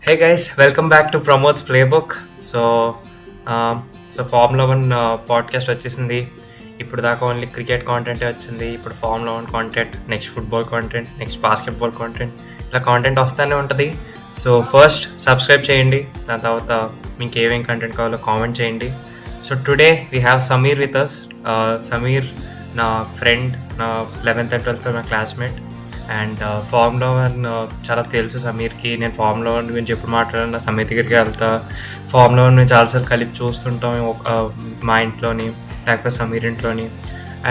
Hey guys, welcome back to Pramod's Playbook. Um, formula one podcast వచ్చేసింది. ఇప్పుడు దాకా only cricket కాంటెంటే వచ్చింది. ఇప్పుడు formula one content, next football content, next basketball content, ఇలా content వస్తూనే ఉంటుంది. సో ఫస్ట్ సబ్స్క్రైబ్ చేయండి, దాని తర్వాత మీకు ఏమేం కంటెంట్ కావాలో కామెంట్ చేయండి. So today we have Sameer with us. Sameer నా ఫ్రెండ్, నా 11th and 12th నా క్లాస్మేట్. అండ్ ఫార్ములా వన్ చాలా తెలుసు సమీర్కి. నేను ఫార్ములా వన్ గురించి ఎప్పుడు మాట్లాడినా సమీర్ దగ్గరికి వెళ్తా. ఫార్ములా వన్ మేము చాలాసార్లు కలిపి చూస్తుంటాం, మా ఇంట్లోని లేకపోతే సమీర్ ఇంట్లోని.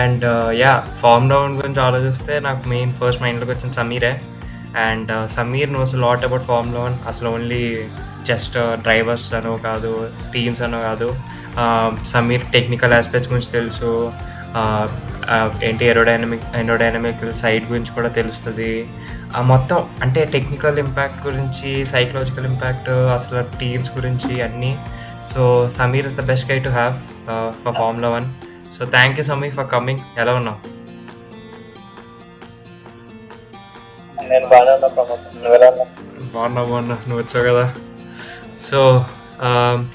అండ్ ఫార్ములా వన్ గురించి ఆలోచిస్తే నాకు ఫస్ట్ మైండ్లోకి వచ్చిన సమీరే. And Sameer knows lot about formula one. అసలు ఓన్లీ జస్ట్ డ్రైవర్స్ అనో కాదు, టీమ్స్ అనో కాదు, సమీర్ టెక్నికల్ ఆస్పెక్ట్స్ గురించి తెలుసు. ఏంటి ఏరోడైనమిక్ సైడ్ గురించి కూడా తెలుస్తుంది. మొత్తం అంటే టెక్నికల్ ఇంపాక్ట్ గురించి, సైకలాజికల్ ఇంపాక్ట్, అసలు టీమ్స్ గురించి అన్నీ. So Sameer is the best guy to have for formula one. So thank you Sameer for coming. ఎలా ఉన్నావు? నేను బాగానే ఉన్నా ప్రమోద్, నువ్వు ఎలా ఉన్నావు? బాగున్నా, నువ్వు వచ్చావు కదా. సో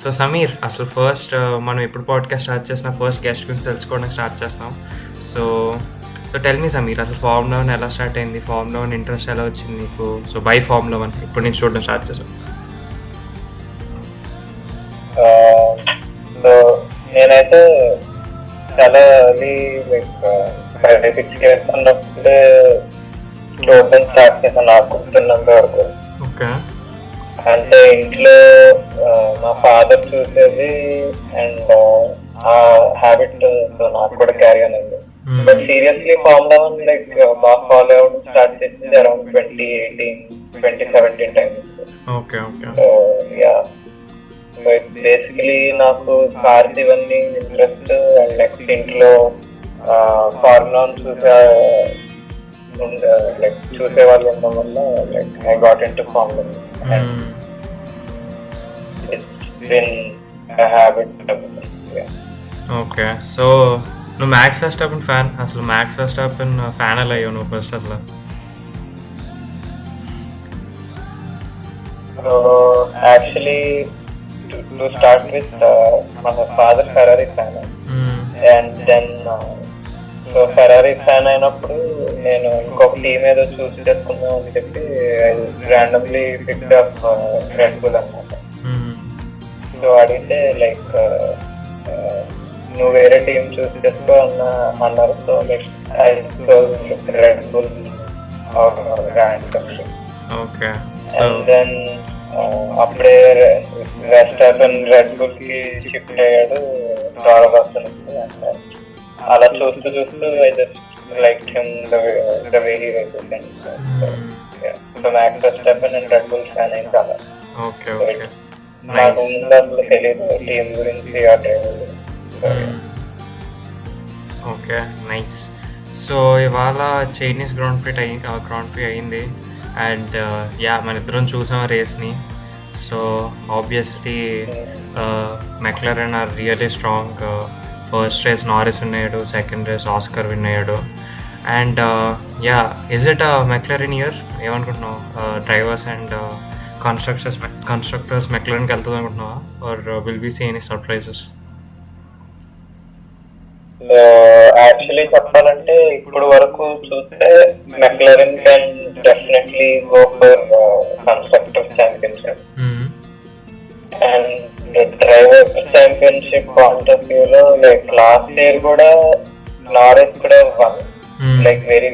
సో సమీర్, అసలు ఫస్ట్ మనం ఎప్పుడు పాడ్కాస్ట్ స్టార్ట్ చేసిన ఫస్ట్ గెస్ట్ గురించి తెలుసుకోవడానికి స్టార్ట్ చేస్తాం. So so tell me Sameer, అసలు ఫార్ములా వన్ ఎలా స్టార్ట్ అయింది? ఫార్ములా వన్ ఇంట్రెస్ట్ ఎలా వచ్చింది నీకు? సో బై ఫార్ములా వన్ ఇప్పుడు నేను చూడడం స్టార్ట్ చేశాను. సో నేనైతే చాలా ఎర్లీ లైక్ 5-6 years ఉన్నప్పుడే చూడడం స్టార్ట్ చేశాను, నాకు గుర్తున్నంత వరకు. ఓకే. అంటే ఇంట్లో మా ఫాదర్ చూసేది అండ్ ఆ హ్యాబిట్ నాకు కూడా క్యారీ అనేది. But seriously formula one like బాగా ఫాలో అవ్వడం స్టార్ట్ చేసింది around 2018-2017 time. Okay. So yeah, so basically నాకు కార్స్ ఇవన్నీ ఇంట్రెస్ట్. అండ్ నెక్స్ట్ ఇంట్లో ఫార్ములా వన్ చూసే వాళ్ళు ఉండడం వల్ల like I got into formula one. Okay. So నువ్వు మ్యాక్స్ వెర్స్టాపెన్ ఫ్యాన్. అసలు మ్యాక్స్ వెర్స్టాపెన్ ఫ్యాన్ ఎలా అయ్యావు నువ్వు ఫస్ట్ అసలు? So actually to start with మన father Ferrari fan. And then so Ferrari fan అయినప్పుడు నేను ఇంకొక టీమ్ ఏదో చూస్ చేసుకుందాం అని చెప్పి randomly picked up Red Bull అన్నమాట. సో అడిగితే లైక్ నువ్వు వేరే టీం చూస్ చేసుకో అన్నారు. So next Red Bull okay. And then అప్పుడే వెర్స్టాపెన్ రెడ్ బుల్ కి షిఫ్ట్ అయ్యాడు తారవాసన్. అలా చూస్తూ I just like him the way he represents. So Max Verstappen and Red Bull fan అయింది చాలా. ఓకే. నాకు ముందు అసలు తెలియదు టీం గురించి, ఆ డ్రైవర్. Okay, nice. సో ఇవాళ చైనీస్ గ్రాండ్ ప్రీ అయింది. అండ్ మన ఇద్దరం చూసాం రేస్ని. So obviously McLaren are really strong. First race Norris win అయ్యాడు, సెకండ్ రేస్ ఆస్కర్ విన్ అయ్యాడు. And is it McLaren year? ఏమనుకుంటున్నావు? డ్రైవర్స్ అండ్ కన్స్ట్రక్టర్స్ మెక్లరెన్కి వెళ్తుంది అనుకుంటున్నావా? Or will we see any surprises? Actually చెప్పాలంటే ఇప్పుడు వరకు చూస్తే McLaren can definitely go for constructor championship. And driver championship point of view లో లైక్ లాస్ట్ ఇయర్ కూడా నారిస్ కూడా won, like very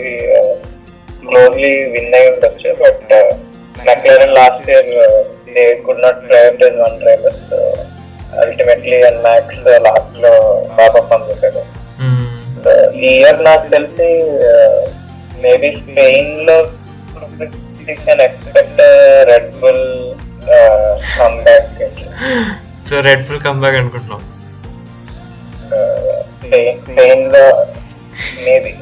closely win అయి ఉండొచ్చు. But McLaren last year they could not prioritise one driver. Ultimately and Max last లో బాగా perform చేశాడు. ఈ year నాకు తెలిసి మేబీ స్పెయిన్ లో expect Red Bull comeback. So Red Bull comeback అనుకుంటున్నాం. స్పెయిన్ లో మేబీ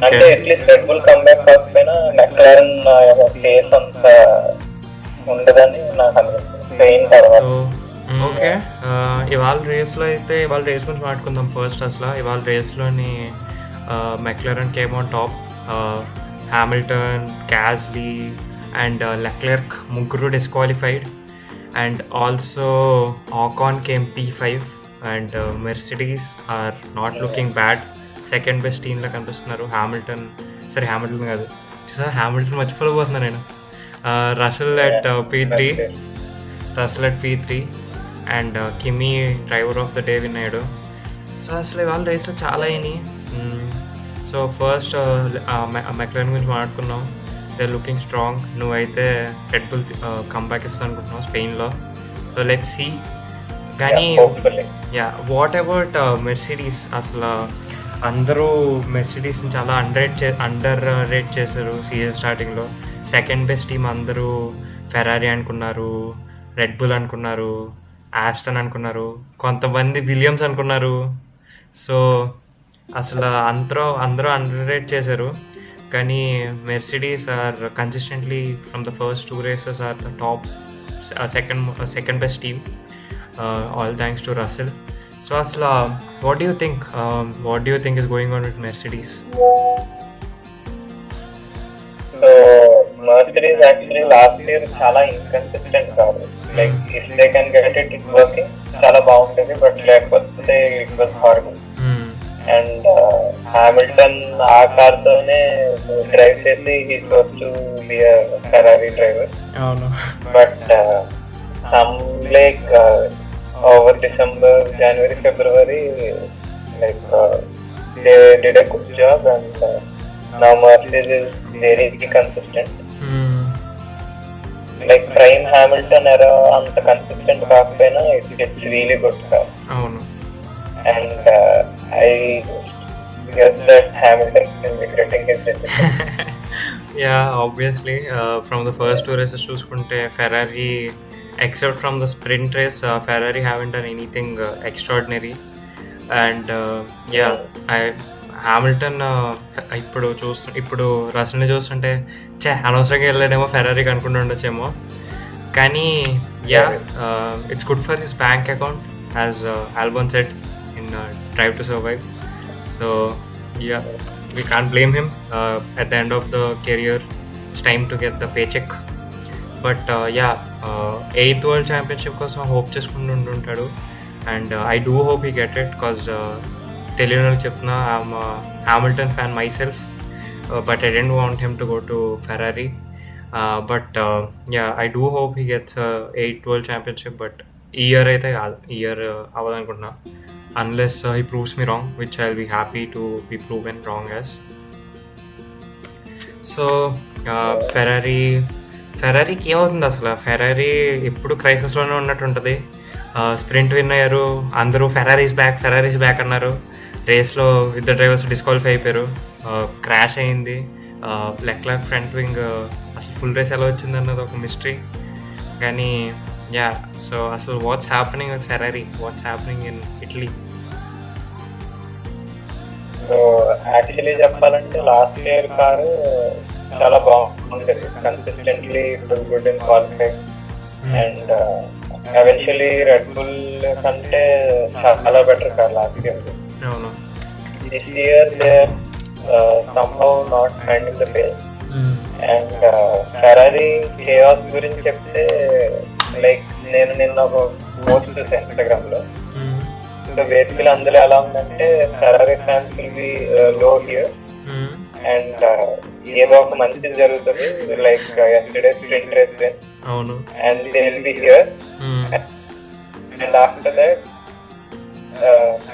అంటే అట్లీస్ట్ రెడ్ బుల్ కమ్బ్యాక్ కాకపోయినా మెక్లారెన్ ఫేస్ అంత ఉండదని నాకు అనిపిస్తుంది స్పెయిన్ తర్వాత. ఓకే. ఇవాళ రేస్ గురించి మాట్లాడుకుందాం ఫస్ట్. అసలు ఇవాళ రేస్లోని McLaren came on top. Hamilton, Gasly, and Leclerc ముగ్గురు disqualified. And also Ocon came P5 and Mercedes are not looking bad. Second best టీంలో కనిపిస్తున్నారు. హ్యామిల్టన్ కాదు, సార్ హ్యామిల్టన్ మర్చిపోతున్నాను నేను. Russell at P3 and Kimi driver of the day win అయ్యాడు. So అసలు ఇవాళ రేస్లో చాలా అయినాయి. సో ఫస్ట్ మెక్లరెన్ గురించి మాట్లాడుకున్నాం. They looking strong. నువ్వైతే రెడ్ బుల్ కంబ్యాక్ ఇస్తా అనుకుంటున్నావు స్పెయిన్లో. So let's see. కానీ వాట్ అబౌట్ మెర్సిడీస్? అసలు అందరూ మెర్సిడీస్ని చాలా అండర్ రేట్ చేశారు సీజన్ స్టార్టింగ్లో. సెకండ్ బెస్ట్ టీం అందరూ ఫెరారీ అనుకున్నారు, రెడ్ బుల్ అనుకున్నారు, ఆస్టన్ అనుకున్నారు, కొంతమంది విలియమ్స్ అనుకున్నారు. సో అసలు అందరూ అండర్ రేట్ చేశారు. కానీ Mercedes are consistently from the first 2 races are the top second best team, all thanks to Russell. So అసలు what do you think is going on with Mercedes? So Mercedes actually last year చాలా inconsistent కాదు. Like if they can get it working చాలా బాగుంటుంది, but లేకపోతే it was horrible. And Hamilton ఆ car తోనే drive చేసి he goes to be a Ferrari driver. But some like over December, January, February, like they did a good job, and now Mercedes is very consistent. Like prime Hamilton era anta consistent kaapayina it's really good car. And I guess that Hamilton is regretting his decision. Yeah, obviously from the first 2 races చూసుకుంటే Ferrari, except from the sprint race, Ferrari haven't done anything extraordinary. And Hamilton ఇప్పుడు రసల్ని చూస్తుంటే అనవసరంగా వెళ్ళాడేమో ఫెరారీకి అనుకుంటూ ఉండొచ్చేమో. కానీ it's good for his bank account, as Albon said in Drive to Survive. So we can't blame him. At the end of the career, it's time to get the paycheck. But 8th world championship కోసం hope చేసుకుంటూ ఉంటుంటాడు. And I do hope he get it, because తెలియని వాళ్ళకి చెప్తున్నా, I'm Hamilton fan myself, but I don't want him to go to Ferrari. But I do hope he gets 8th world championship. But ఈ year అయితే కాదు, ఈ year అవ్వదనుకుంటున్నా, unless he proves me wrong, which I will be happy to be proven wrong as. So ఫెరారీకి ఏమవుతుంది అసలు? Ferrari ఎప్పుడు క్రైసిస్లోనే ఉన్నట్టు ఉంటుంది. స్ప్రింట్ విన్ అయ్యారు, అందరూ ఫెరారీస్ బ్యాక్ అన్నారు. రేస్లో ఇద్దరు డ్రైవర్స్ డిస్క్వాలిఫై అయిపోయారు, క్రాష్ అయింది. లెక్లర్క్ ఫ్రంట్ వింగ్ అసలు ఫుల్ రేస్ ఎలా వచ్చింది అన్నది ఒక మిస్టరీ. కానీ సో అసలు what's happening with Ferrari, what's happening in Italy? So actually చెప్పాలంటే లాస్ట్ ఇయర్ కారు చాలా బాగుంటుంది, consistently good in qualifying. And eventually red bull కంటే చాలా better car last year. This year they somehow not finding the pace. And Ferrari chaos గురించి చెప్తే, like నేను నిన్న ఒక పోస్ట్ చూసాను ఇన్స్టాగ్రామ్ లో. సో బేసికలీ అందులో ఎలా ఉందంటే, ఫెరారీ ఫ్యాన్స్ విల్ బి లో హియర్, అండ్ ఏదో ఒక మంచి జరుగుతుంది, like yesterday sprint race win, and they will be here, and after that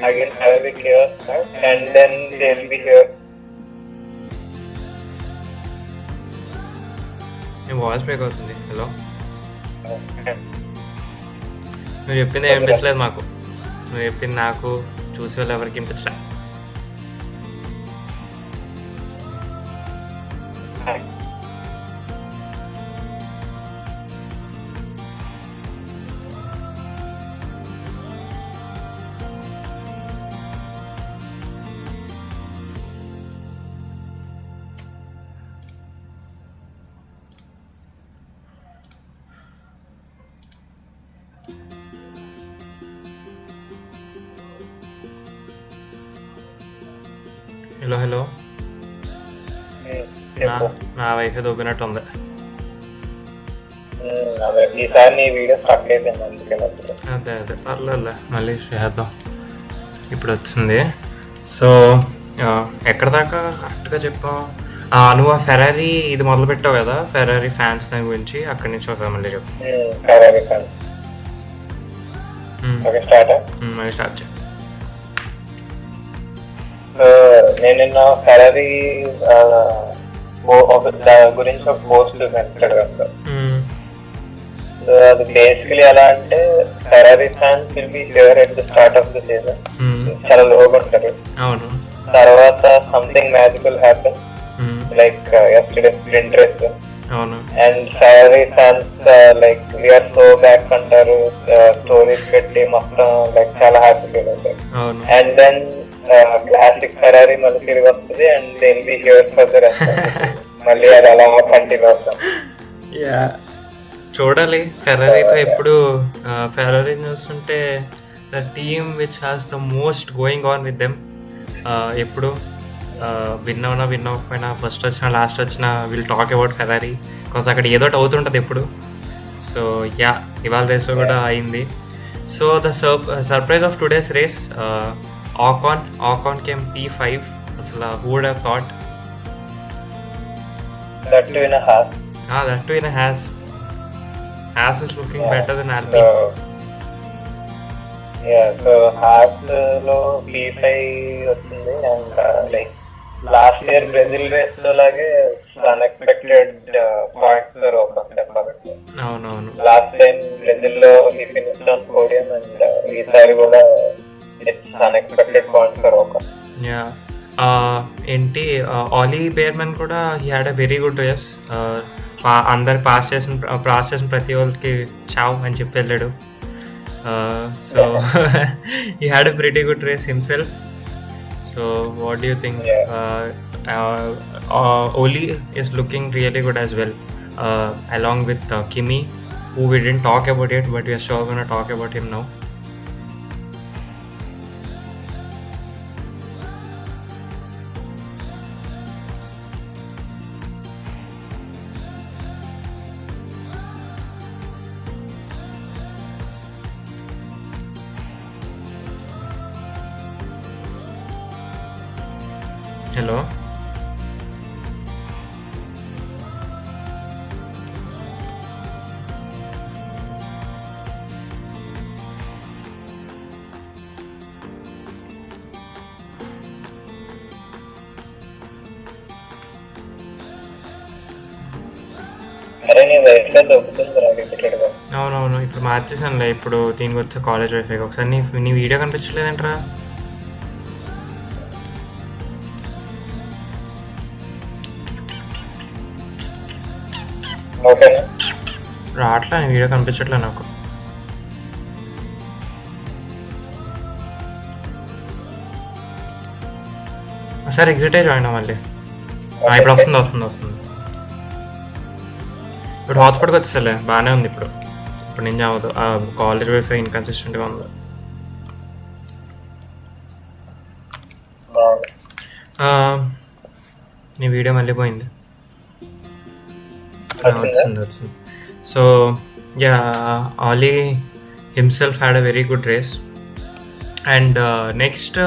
again Ferrari chaos start, and then they will be here. Voice break అవుతుంది. Hello, నువ్వు చెప్పింది ఏం వినిపించలేదు మాకు. నువ్వు చెప్పింది నాకు చూసే వాళ్ళు ఎవరికి వినిపించలే. హలో, నా వైఫ్ దొబ్బినట్టు ఉంది. అదే ఈసారి నీ వీడియో స్టక్ అయిపోయింది అందుకే మధ్యలో. అదే పర్లేదు, మళ్ళీ చేద్దాం. ఇప్పుడు వచ్చింది. సో ఎక్కడ దాకా కరెక్ట్గా చెప్పాం? నువ్వు ఆ ఫెరారీ ఇది మొదలు పెట్టావు కదా, ఫెరారీ ఫ్యాన్స్ దాని గురించి, అక్కడి నుంచి ఒకసారి మళ్ళీ చెప్పు. Ferrari fans okay start. మళ్ళీ స్టార్ట్ చేయి. నేను నిన్న ఫెరారీ గురించి ఒక పోస్ట్ ఇన్స్టాగ్రామ్ లో. అది బేసికలీ ఎలా అంటే Ferrari fans will be here at the start of the season, చాలా లోగా ఉంటారు. అవును. తర్వాత something magical happen like yesterday sprint race. అవును. And Ferrari fans like we're so back అంటారు, స్టోరీస్ పెట్టి మొత్తం లైక్ చాలా హ్యాపీ ఫీల్ అవుతారు. అవును. అండ్ దెన్ క్లాసిక్ ఫెరారీ మళ్ళీ తిరిగి వస్తుంది and then be here for the rest. మళ్ళీ అది అలా కంటిన్యూ అవుతాం. చూడాలి. ఫెరారీతో ఎప్పుడు ఫెరారీ చూస్తుంటే the team which has the most going on with them. ఎప్పుడు విన్ అవ్వకపోయినా, ఫస్ట్ వచ్చినా లాస్ట్ వచ్చినా will talk about Ferrari, because అక్కడ ఏదో అవుతుంటుంది ఎప్పుడు. సో ఇవాళ రేస్లో కూడా అయింది. So the surprise of today's race, Ocon came P5. అసలు who would have thought? That too in a Haas. That too in a Haas. Haas is looking better than Alpine. So Haas లో P5 వచ్చింది. And like last year Brazil race లో లాగే unexpected points చెప్పాలంటే. అవునవును. Last time Brazil లో he finished on podium and ఈసారి కూడా it's unexpected points for ఒక. ఏంటి ఆలీ బేర్మన్ కూడా he had a very good race. అందరు పాస్ చేసిన ప్రతి వాళ్ళకి చావ్ అని చెప్పి వెళ్ళాడు. So he had a pretty good race himself. So what do you think? Oli is looking really good as well, along with Kimi, who we didn't talk about yet, but we are sure going to talk about him now. Hello. అవునవును, ఇప్పుడు మార్చేసానులే. ఇప్పుడు దీనికి వచ్చే college wifi. ఒకసారి నీ video కనిపించలేదంటరా? రావట్లే, నీ video కనిపించట్లే నాకు. ఒకసారి ఎగ్జిట్ అయ్యి జాయిన్ మళ్ళీ. ఇప్పుడు వస్తుంది. ఇప్పుడు హాట్స్పాట్కి వచ్చేసలే, బాగానే ఉంది ఇప్పుడు. నుంచి అవ్వదు, కాలేజ్ వైఫై ఇన్కన్సిస్టెంట్గా ఉంది. నీ వీడియో మళ్ళీ పోయింది. వచ్చింది. So Ollie himself had a very good race. And next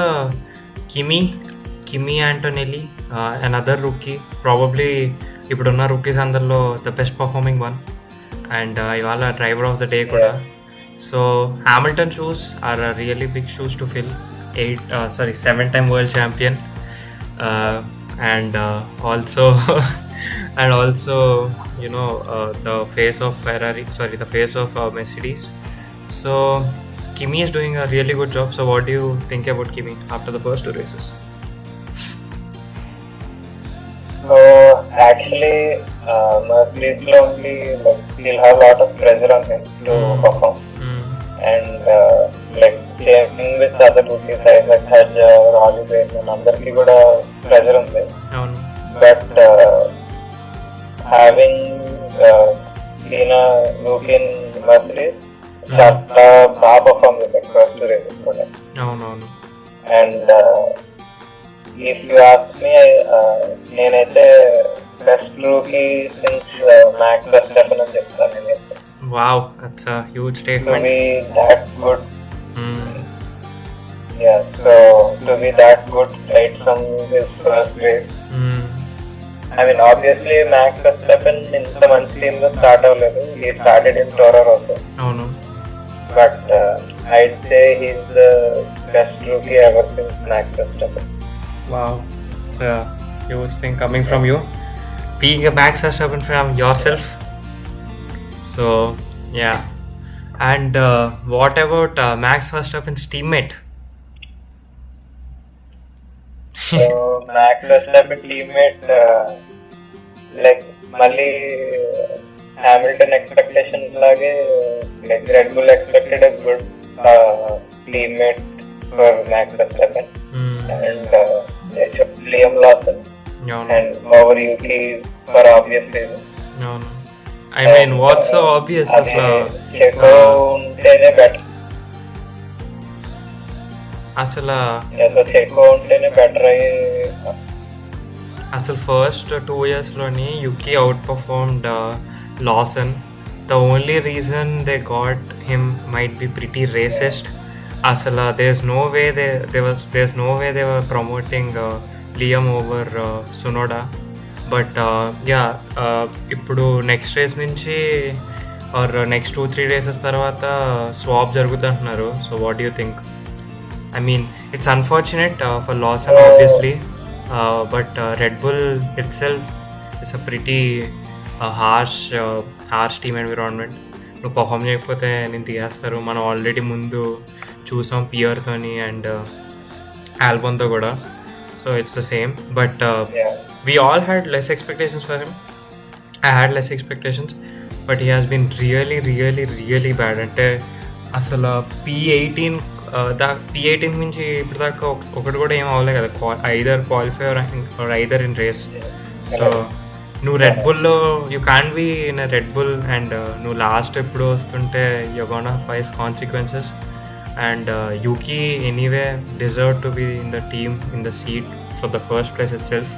Kimi Antonelli, another rookie, probably ఇప్పుడున్న రూకీస్ అందరిలో the best performing one. And ఇవాళ డ్రైవర్ ఆఫ్ ద డే కూడా. So Hamilton shoes are really big shoes to fill. 7-time world champion, and also the face of the face of Mercedes. So Kimi is doing a really good job. So what do you think about Kimi after the first 2 races? So actually Mercedes only he'll have a lot of pressure on him to perform. And same with other rookies like Hadja or Ollie Bearman, అందరికి కూడా pressure ఉంది. But having seen a rookie in Mercedes, చాలా బాగా perform చేశారు first races కూడా. And if you ask me, నేనైతే best rookie since Max Verstappen అని చెప్తాను. నేనైతే Wow, that's a huge To statement. be that good, Mm. yeah. So to be that good right from his first race. Mm. I mean, obviously Max Verstappen ఇంత మంచి team లో start అవ్వలేదు. He started in Toro Rosso, అవును. but I'd say he's the best rookie ever since Max Verstappen. Wow, it's a huge thing coming from you. Being a Max Verstappen from yourself. So, yeah. And what about Max Verstappen's teammate? So Max Verstappen teammate, like మళ్ళీ Hamilton expectations లాగే, like Red Bull expected a good teammate for Max Verstappen, Mm. and Liam Lawson అవును. and over Yuki for obvious reasons. అవును. I mean, what's so obvious అసలు చెకో ఉంటేనే better. అసలు చెకో ఉంటేనే better అయ్యి. అసలు ఫస్ట్ 2 yearsలోని Yuki outperformed Lawson. The only reason they got him might be pretty racist. అసలు there's no way they were promoting Liam over Tsunoda. But yeah, ఇప్పుడు next race నుంచి ఆర్ నెక్స్ట్ 2-3 races తర్వాత swap జరుగుతుంటున్నారు. So what do you think? I mean, it's unfortunate for Lawson, obviously, but Red Bull itself is a pretty harsh team environment. నువ్వు perform చేయకపోతే నేను తీయేస్తారు. మనం already ముందు చూసాం పియర్తోని అండ్ ఆల్బన్తో కూడా. So it's the same, but we all had less expectations for him. I had less expectations, but he has been really bad. అంటే అసలు P18 నుంచి ఇప్పుడు దాకా ఒకటి కూడా ఏం అవ్వలేదు కదా, either qualify or either in race. So నువ్వు రెడ్ బుల్లో you can be in Red Bull and నువ్వు లాస్ట్ ఎప్పుడు వస్తుంటే you gonna face consequences. And Yuki anyway deserve to be in the team in the seat for the first place itself.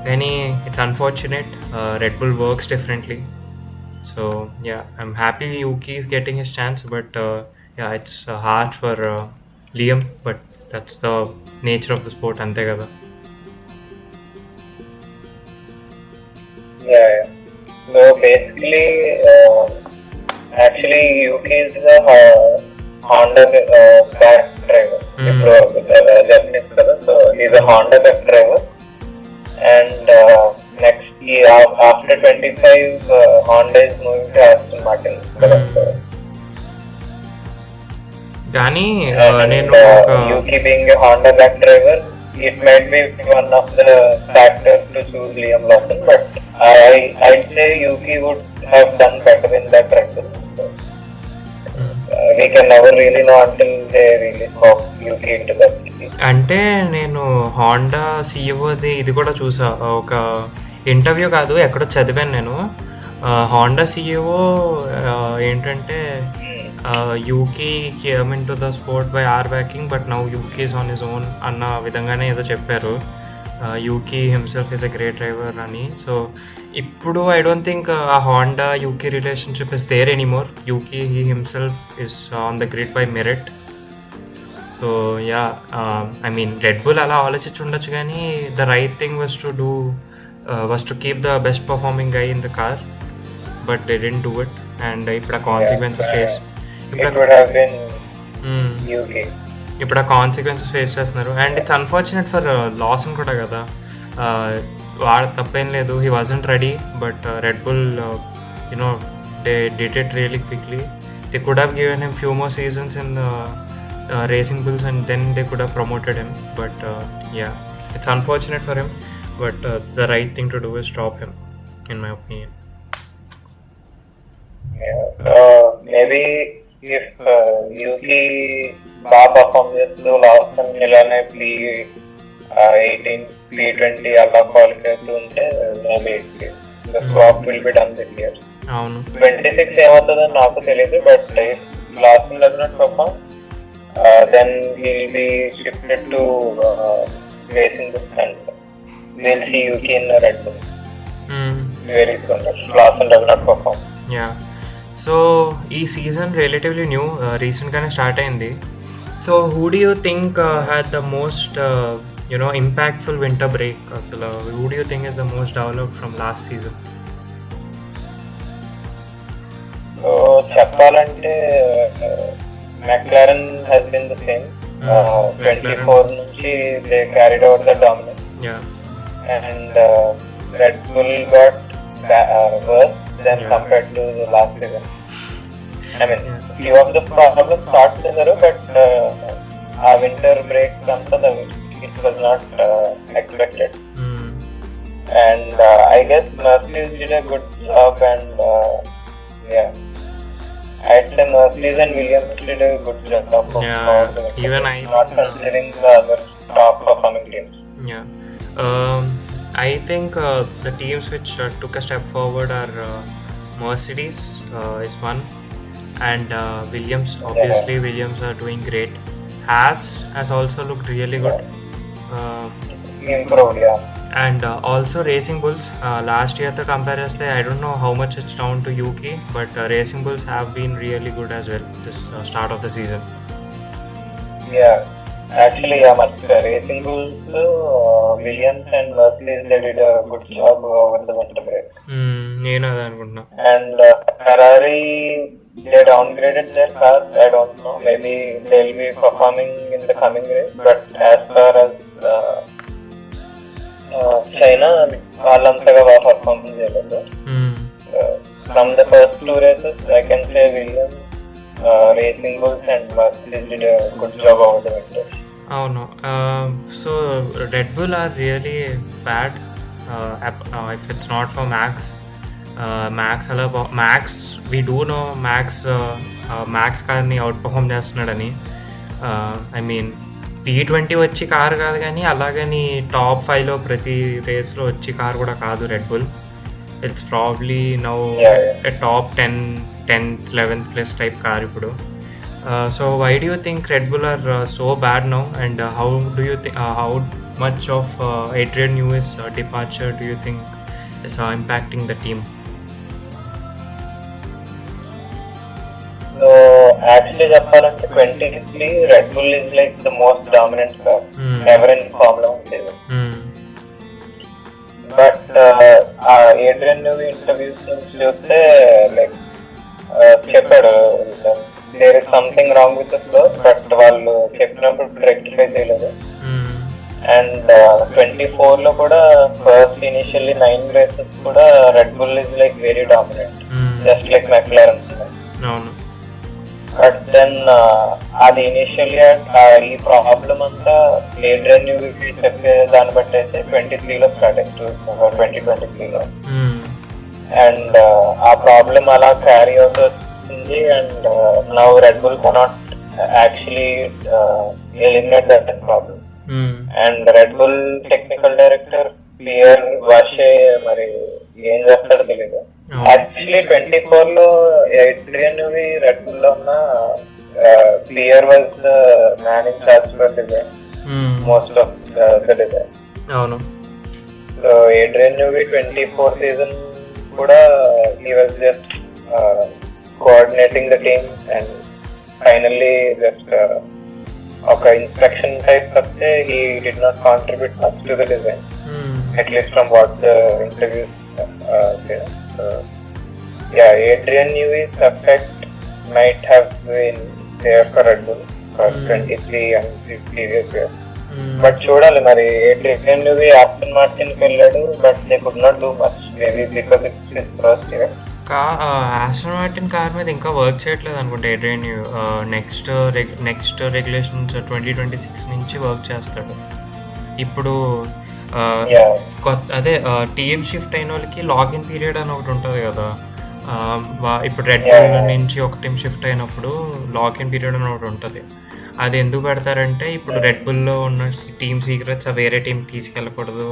కానీ it's unfortunate, Red Bull works differently. So yeah, I'm happy Yuki is getting his chance, but yeah, it's hard for Liam, but that's the nature of the sport, ante kada. Yeah. So basically, actually Yuki is a Honda back driver. Japanese kada. So he's a Honda back driver, and next year after 25, Honda is moving to Aston Martin. కానీ And నేను Yuki being a Honda back driver, it might be one of the factors to choose Liam Lawson, but I'd say Yuki would have done better in that practice. We can never really know until they really pop Yuki into that. అంటే నేను Honda సిఇఓది ఇది కూడా చూసా, ఒక interview కాదు ఎక్కడో చదివాను నేను. హాండా సిఇఓ ఏంటంటే Yuki came in to the sport by our backing, but now Yuki is on his own అన్న విధంగానే ఏదో చెప్పారు. Yuki himself is a great driver అని. సో ఇప్పుడు ఐ డోంట్ థింక్ ఆ Honda Yuki relationship is there anymore. Yuki he himself is on the grid by merit. So yeah, I mean Red Bull అలా ఆలోచించి ఉండొచ్చు, కానీ the right thing was to keep the best performing guy in the car, but they didn't do it, and ఇప్పుడు ఆ consequences face It would have been Yuki. ఇప్పుడు ఆ consequences face చేస్తున్నారు. And it's unfortunate for Lawson కూడా కదా, వాడు తప్పేం లేదు, he wasn't ready, but Red Bull you know they did it really quickly. They could have given him few more seasons in Racing Bulls and then they could have promoted him, but yeah, it's unfortunate for him, but the right thing to do is drop him in my opinion. Maybe if Yuki బాగా perform చేస్తూ last ఇలానే P18 P20 అలా qualify అవుతూ ఉంటే maybe the swap will be done this year. అవును, 26 ఏమవుతుందని నాకు తెలియదు, but last does not perform, then he will be shifted to Racing Bulls and we'll see Yuki in Red Bull very soon. Lawson does not perform. Yeah. So ఈ season relatively new, రీసెంట్గానే start అయింది. So who do you think had the most impactful winter break? అసలు who do you think is the most developed from last season? So చెప్పాలంటే McLaren has been the same. 24 నుంచి they carried out the dominance. Yeah. And Red Bull got worse than compared to the last season. I mean, few of the problems started in the row, but our winter break it was not expected. And I guess Mercedes did a good job, and yeah, I'd say Mercedes and Williams did a good job of even not considering the other top performing teams. Yeah. I think the teams which took a step forward are Mercedes is one, and Williams. Obviously, Williams are doing great. Haas has also looked really good. Improved, yeah. And also Racing Bulls. Last year to compare us, I don't know how much it's down to Yuki, but Racing Bulls have been really good as well this start of the season. Yeah. Actually, Racing Bulls, Williams and Mercedes, they did a good job over the winter break. నేను అదే అనుకుంటున్నా. And Ferrari, they downgraded their cars. I don't know. Maybe they'll be performing in the coming race. But as far as China, వాళ్ళంతగా బాగా perform చేయలేదు. From the first two races, I can say Williams, Racing Bulls and Mercedes did a good job over the winter. అవును. So Red Bull are really bad if it's not for Max. అలా Max we do know Max కార్ని outperform చేస్తున్నాడని. I mean T20 వచ్చి car కాదు, కానీ అలాగని top 5లో ప్రతి రేస్లో వచ్చి కారు కూడా కాదు Red Bull. It's probably now top 10th 11th place type car ఇప్పుడు. So why do you think Red Bull are so bad now, and how do you think how much of Adrian Newey's departure do you think is impacting the team? So actually చెప్పాలంటే 2023 Red Bull is like the most dominant car ever in Formula 1 season. But Adrian Newey interviews చూస్తే like చెప్పాడు there is something wrong with the floor, but వాళ్ళు చెప్పినప్పుడు rectify చేయలేదు. And 24 లో కూడా first initially 9 races కూడా Red Bull is like very dominant, just like McLaren. But then అది initially ఈ ప్రాబ్లం అంతా Adrian Newey చెప్పే దాన్ని బట్టి అయితే 23లో స్టార్ట్ అయింది, 2023లో. అండ్ ఆ ప్రాబ్లం అలా క్యారీ అవుతూ వచ్చింది. And now Red Bull cannot actually eliminate that problem. And Red Bull technical director Pierre Waché మరి ఏం చేస్తాడో తెలీదు. యాక్చువల్లీ 24 లో Adrian Newey రెడ్ బుల్ లో ఉన్న Pierre was the man in charge for design, most of the design. అవును. So Adrian Newey 24 season కూడా he was just coordinating the team, and finally just ఒక ఇన్స్ట్రక్షన్ టైప్ తప్పితే he did not contribute much to the design, at least from what the interviews say. So yeah, Adrian Newey's effect might have been there for Red Bull for 23 and previous years. But చూడాలి మరి Adrian Newey Aston Martin కి వెళ్ళాడు, but they could not do much, maybe because it's his first year. Aston Martin car మీద ఇంకా work చేయట్లేదు అనుకుంటా Adrian Newey. Next regulations 2026 నుంచి work చేస్తాడు. ఇప్పుడు అదే టీమ్ షిఫ్ట్ అయిన వాళ్ళకి లాగిన్ పీరియడ్ అని ఒకటి ఉంటుంది కదా. ఇప్పుడు రెడ్ బుల్ నుంచి ఒక టీమ్ షిఫ్ట్ అయినప్పుడు లాగిన్ పీరియడ్ అని ఒకటి ఉంటుంది. అది ఎందుకు పెడతారంటే ఇప్పుడు రెడ్ బుల్లో ఉన్న టీమ్ సీక్రెట్స్ వేరే టీం తీసుకెళ్ళకూడదు.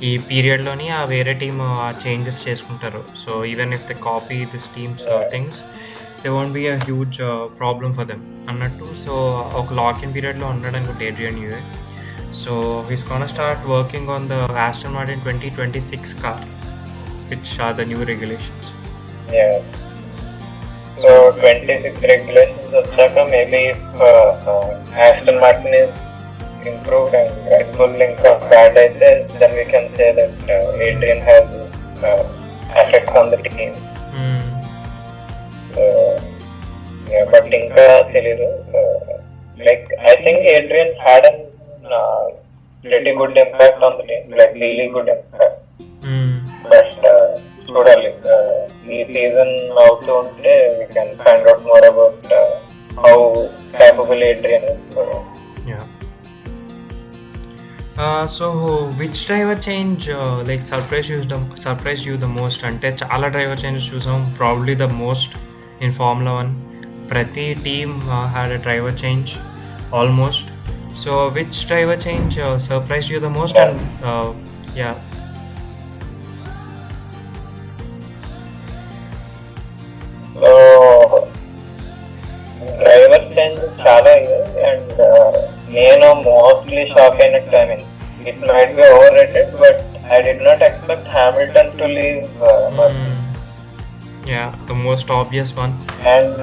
ఈ పీరియడ్లోని ఆ వేరే టీమ్ ఆ చేంజెస్ చేసుకుంటారు. So even if they copy this team's things, they won't be a huge problem for them అన్నట్టు. సో ఒక లాకిన్ పీరియడ్లో ఉండడానికి Adrian Newey. So he's gonna start working on the Aston Martin 2026 car, which are the new regulations. Yeah. So 26 regulations వచ్చాక maybe Aston Martin is improved and Red Bull ఇంకా bad అయితే then we can say that Adrian has effects on the team. But ఇంకా తెలీదు. Like I think Adrian had a pretty good impact on the team, like really good impact. But చూడాలి ఈ season అవుతూ ఉంటే we can find out more about how capable Adrian is. So which driver change like surprised you the most? అంటే చాలా driver changes చూసాం, probably the most in formula 1. ప్రతి team had a driver change almost. So which driver change surprise you the most? And yeah driver change చాలా and నేను mostly shock అయినట్టు. I mean it might be over rated but I did not expect Hamilton to leave the most obvious one. And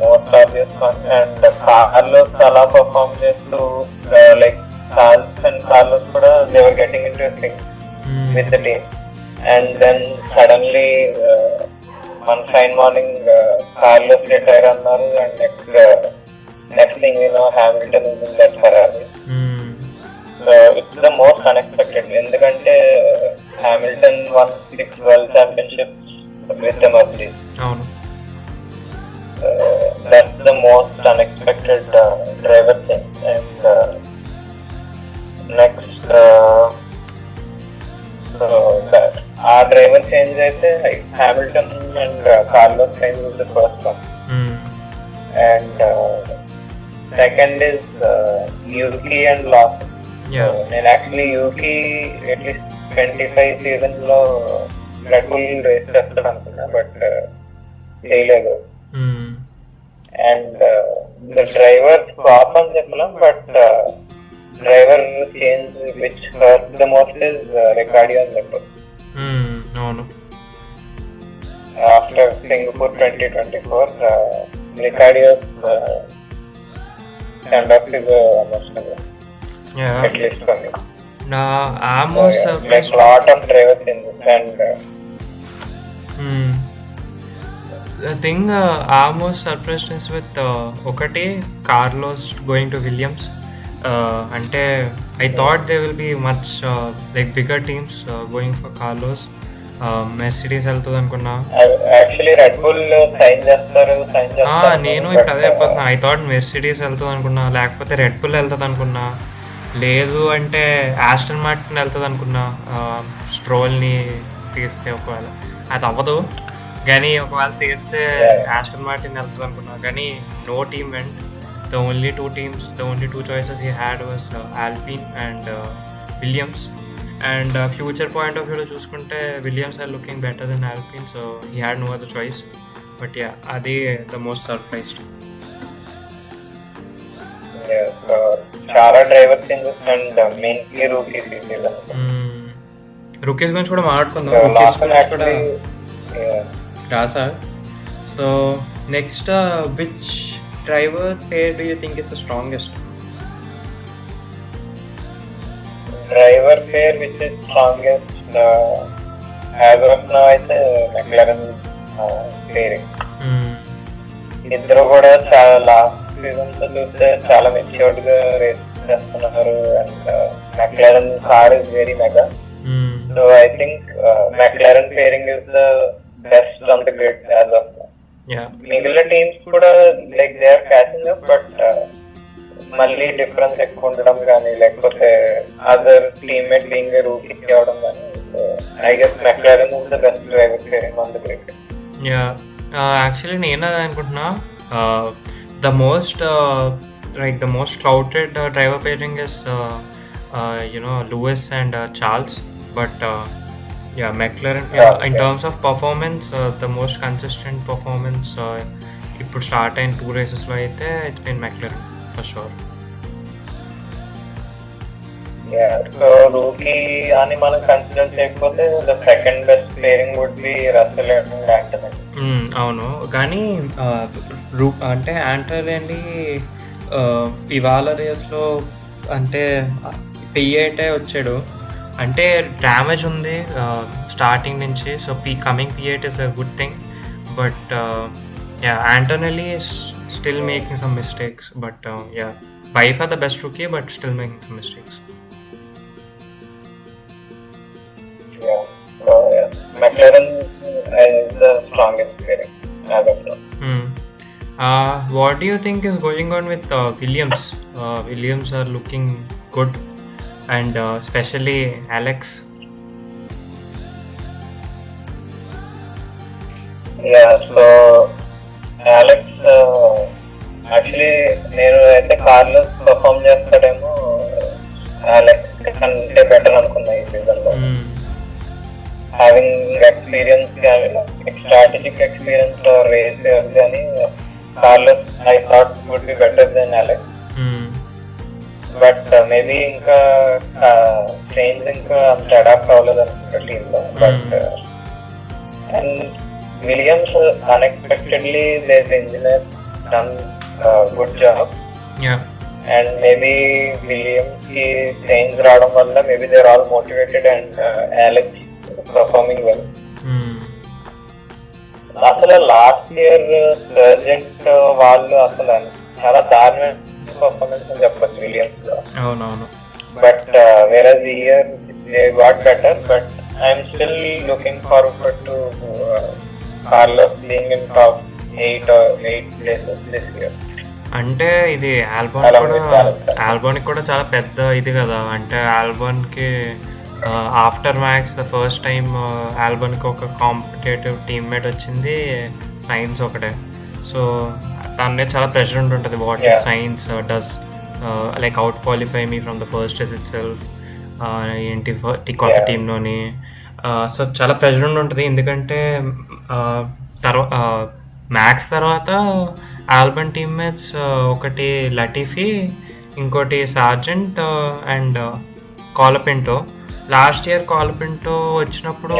most obvious one. And Carlos చాలా perform చేస్తూ like Charles and Carlos కూడా they were getting into a sync with the team. And then suddenly one fine morning Carlos retire అన్నారు and next thing you know Hamilton is in that Ferrari. So it's the most unexpected ఎందుకంటే Hamilton won 6 world championships with the Mercedes. That's the most unexpected driver change. And next ఆ driver change అయితే Hamilton and Carlos change was the first one. And second is Yuki and Lawson. నేను actually యూకి at least 25 season లో red bull race చేస్తాడు అనుకున్నా, but చేయలేదు. And the driver flop అని చెప్పలేం, but driver change which hurt the most is Ricciardo అని చెప్పారు. After Singapore 2024 Ricciardo stand up is emotional. At least for me. I'm more surprised. Like lot of drivers in this and the thing I'm more surprised is with ఒకటి Carlos going to Williams. అంటే I thought there will be much like bigger teams going for Carlos. Mercedes వెళ్తుంది అనుకున్నా. Actually red bull sign చేస్తారు. నేను ఇప్పుడు అదే అయిపోతున్నా. I thought Mercedes వెళ్తుంది అనుకున్నా, లేకపోతే రెడ్ బుల్ వెళ్తుంది అనుకున్నా, లేదు అంటే ఆస్టన్ మార్టిన్ వెళ్తుంది అనుకున్నా. స్ట్రోల్ని తీస్తే ఒకవేళ అది అవ్వదు, కానీ ఒకవేళ తీస్తే ఆస్టన్ మార్టిన్ వెళ్తుంది అనుకున్నా. కానీ no team went. The only two choices he had was Alpine and Williams. And future point of వ్యూలో చూసుకుంటే Williams are looking better than Alpine, so he had no other choice. But yeah, అది the most surprised. చాలా driver changes and mainly rookies గురించి కూడా మాట్లాడుకుందాం. రాసా. So next, which driver pair do you think is the strongest? Driver pair which is strongest as of now అయితే మెక్లరెన్ pairing. ఇద్దరు కూడా చాలా సీజన్ లో చూస్తే చాలా మెచ్యూర్డ్ గా రేస్ చేస్తున్నారు. And McLaren car is very mega. So I think McLaren pairing is the best on the grid as of now. మిగిలిన టీమ్స్ కూడా like they are catching up, but మళ్ళీ డిఫరెన్స్ ఎక్కువ ఉండడం కానీ, లేకపోతే అదర్ టీమ్మేట్ బీయింగ్ రూకీ అవడం కానీ, I guess McLaren is the best driver pairing on the grid. Actually నేను అదే అనుకుంటున్నా. The most crowded driver pairing is Lewis and Charles, but McLaren in terms of performance, the most consistent performance ఇప్పుడు start అయిన 2 races లో అయితే it's been McLaren for sure. So rookie అని మనం consider చేయకపోతే the second best playing would be Russell and Antony. అవును, కానీ అంటే ఆంటోనీ ఇవాళ రేస్లో అంటే P8 వచ్చాడు, అంటే డ్యామేజ్ ఉంది స్టార్టింగ్ నుంచి. So coming P8 is a good thing, but Antony still making some mistakes. But by far the best rookie, but still making some mistakes. McLaren is the strongest pairing as of now. What do you think is going on with Williams? Williams are looking good, and especially Alex. So Alex actually నేను అయితే Carlos perform చేస్తాడేమో Alex కంటే better అనుకున్నా ఈ season లో. Having experience కానీ strategic experience లో race కానీ Carlos I thought would be better then Alex. But maybe ఇంకా చేంజ్ ఇంకా అంత అడాప్ట్ అవ్వలేదు అనుకుంటా టీమ్ లో. But and Williams unexpectedly their engineer done good job. And maybe Williams కి చేంజ్ రావడం వల్ల maybe they are all motivated and Alex performing well. అసలు లాస్ట్ ఇయర్ సర్జెంట్ వాళ్ళు అసలు చాలా దారుణమైన పర్ఫార్మెన్స్ అని చెప్పచ్చు విలియమ్స్ లో. అవునవును. బట్ వేరస్ ఈ year they got better. But I'm still looking forward to Carlos being in top 8 places this year. అంటే ఇది ఆల్బోన్కి కూడా చాలా పెద్ద ఇది కదా. అంటే ఆల్బోన్కి after Max the first time ఆల్బోన్కి ఒక కాంపిటేటివ్ టీమ్మేట్ వచ్చింది సైన్స్ ఒకటే. సో దాని చాలా ప్రెషర్ ఉంటుంటుంది. What if Sainz does like outqualify me from the first is itself, ఏంటి కొత్త టీంలోని. సో చాలా ప్రెషర్ ఉంటుంది, ఎందుకంటే మ్యాక్స్ తర్వాత ఆల్బన్ టీమ్మేట్స్ ఒకటి లటీఫీ, ఇంకోటి సార్జెంట్ అండ్ కాలపింటో. లాస్ట్ ఇయర్ కాలపింటో వచ్చినప్పుడు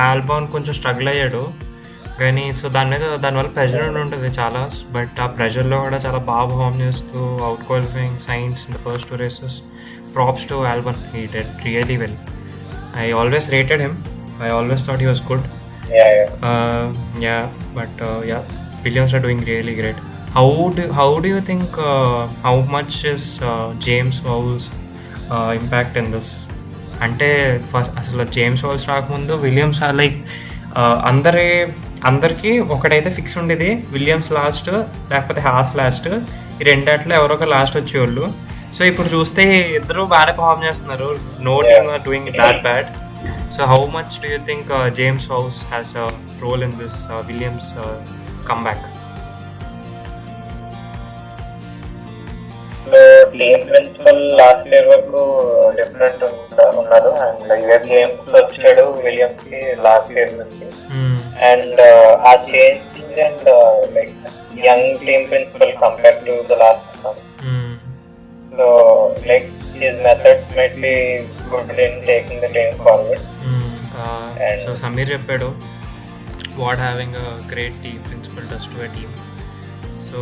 ఆల్బన్ కొంచెం స్ట్రగుల్ అయ్యాడు, కానీ సో దానివల్ల ప్రెషర్ ఉంటుంది చాలా. బట్ ఆ ప్రెషర్లో కూడా చాలా బాగా పర్ఫామ్ చేస్తూ out qualifying science in the first 2 races. Props to Albon, he did really well. I always rated him. I always thought he was good. But Williams are doing really great. How do you think how much is James Vowles impact in this? అంటే first అసలు James walls రాకముందు Williams like అందరికీ ఒకటైతే fix ఉండేది, Williams last లేకపోతే has last. ఈ రెండాట్లో ఎవరో ఒక లాస్ట్ వచ్చేవాళ్ళు. సో ఇప్పుడు చూస్తే ఇద్దరు బాగానే పర్ఫామ్ చేస్తున్నారు. No team are doing it that bad. So how much do you think James Vowles has a role in this Williams comeback? Team principal last year వరకు డిఫరెంట్ ఉన్నారు. అండ్ ఇయర్ జేమ్స్ వచ్చాడు Williams కి last year నుంచి. And ఆ change and like young team principal compare to the last month. So like his methods might be good in taking the team forward. So Sameer చెప్పాడు what having a great team principal does to a team. So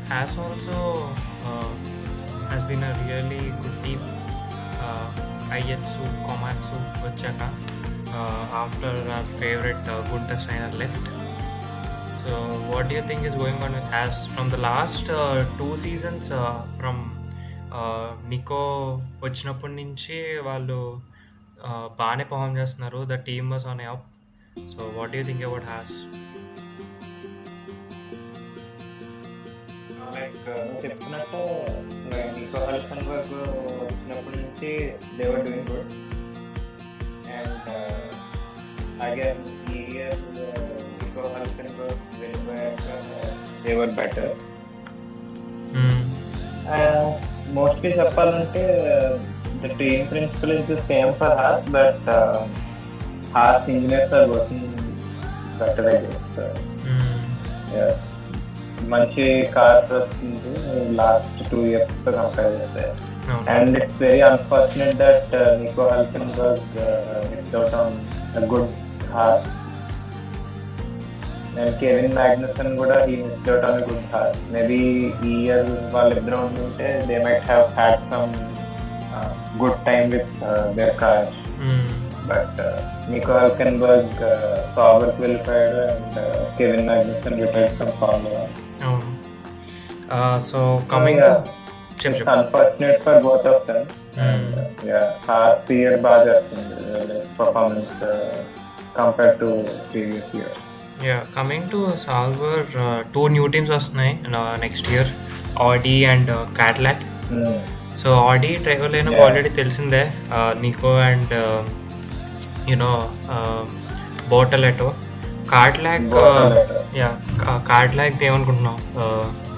has also has been a really good team. Aietsu Komatsu Ochaka after our favorite Gunter Steiner left. So what do you think is going on with Haas from the last 2 seasons? From Nico వచ్చినప్పటి నుంచి వాళ్ళు బాగానే perform చేస్తున్నారు. The team was on up. So what do you think about Haas? చెప్తున్నట్టు Nico Hulkenberg వచ్చినప్పటి నుంచి they were doing good. And again ఈ year Nico Hulkenberg వెళ్ళిపోయాక దే వర్ బెటర్. మోస్ట్లీ చెప్పాలంటే the team principal is the same for Haas, but Haas engineers are working better. మంచి cars వస్తుంది last 2 years తో compare చేస్తే. అవును. And it's very unfortunate that Nico Hulkenberg missed out on a good Haas. And Kevin Magnussen కూడా he missed out on a good Haas. Maybe ఈ year వాళ్ళిద్దరు ఉంటే they might have had some good time with their cars. But Nico Hulkenberg సాబర్కి వెళ్ళిపోయాడు and Kevin Magnussen retired from Formula. అవును. So coming చెప్పు చెప్పు. Unfortunate for both of them. And Haas year బాగా చేస్తుంది performance compare to previous year. Yeah, coming to Sauber, 2 new teams వస్తున్నాయి next year, Audi and Cadillac. So Audi driver lineup already తెలిసిందే, Nico and యునో Bortoleto. Cadillac, yeah, Cadillac ఏమనుకుంటున్నావు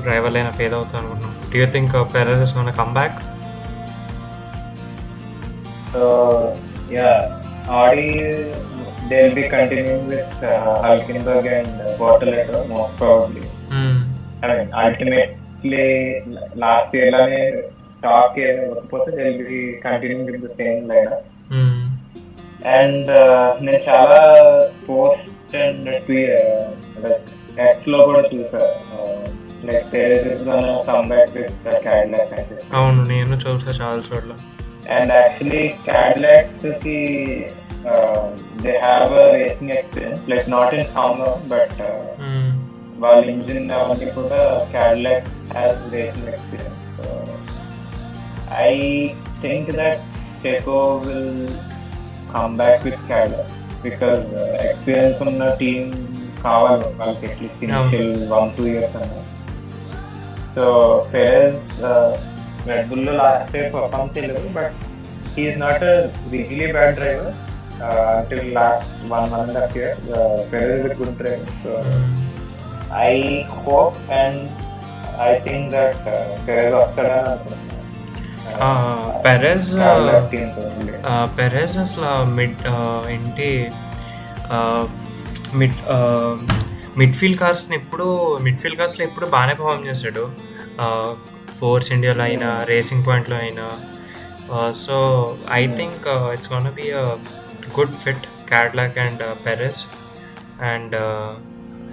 driver lineup ఏదవుతుంది అనుకుంటున్నావు? Do you think Perez is gonna come back? So yeah, Audi they'll be continuing with Hülkenberg and Bortoleto most probably. I mean ultimately last year lane stock లేకపోతే they'll be continuing with the same lineup. And నేను చాలా post and X లో కూడా చూసాను like Perez is gonna come back with Cadillac. అవును, నేను చూసా చాలా చోట్ల. And actually Cadillac they have a racing experience, like not in Formula but while engine avandi kuda Cadillac has racing experience. So I think that Checo will come back with Cadillac because experience unna team kavali valki at least initial 1-2 years anna. So Perez Red Bull last year performed well, but he is not a really bad driver until last 1.5 years. Perez is a good driver, so I hope and I think that Perez వస్తాడని అనుకుంటున్నాను. Perez అసలు midfield కార్స్లో ఎప్పుడు బాగానే perform చేశాడు, force ఇండియాలో అయినా racing పాయింట్లో అయినా. So I think it's gonna be a good fit, Cadillac and Perez. And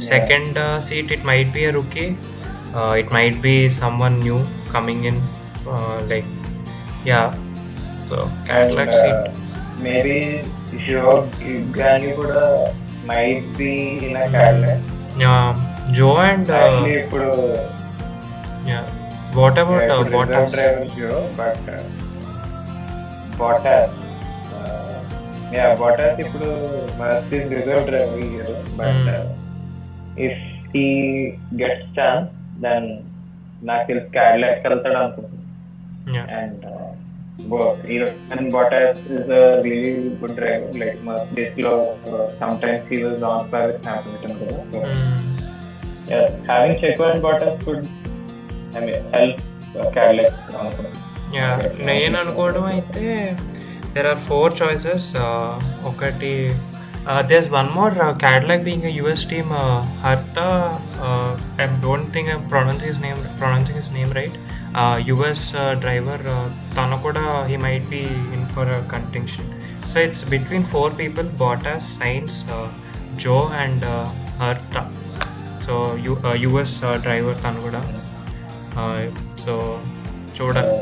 second seat it might be a rookie, it might be someone new coming in, like yeah. So Cadillac seat maybe Giovanni కూడా might be in a Cadillac. Zhou and ఇప్పుడు what about Bottas? But Bottas Bottas ఇప్పుడు Mercedes reserve driver here, but if he gets chance then నాకు తెలిసి Cadillac వెళ్తాడు అనుకుంటున్నాను. And Bottas is a really good driver, like Mercedes లో sometimes he was on par with Hamilton. So having Checo and Bottas could help Cadillac. నేను అనుకోవడం అయితే there are 4 choices. ఒకటి there's one more, Cadillac being a US team, Hertha, I don't think I'm pronouncing his name right, US driver, tanu kuda he might be in for a contention. So it's between 4 people, Bottas, Sainz, Joe and Hertha. So US driver tanu kuda. So చూడాలి.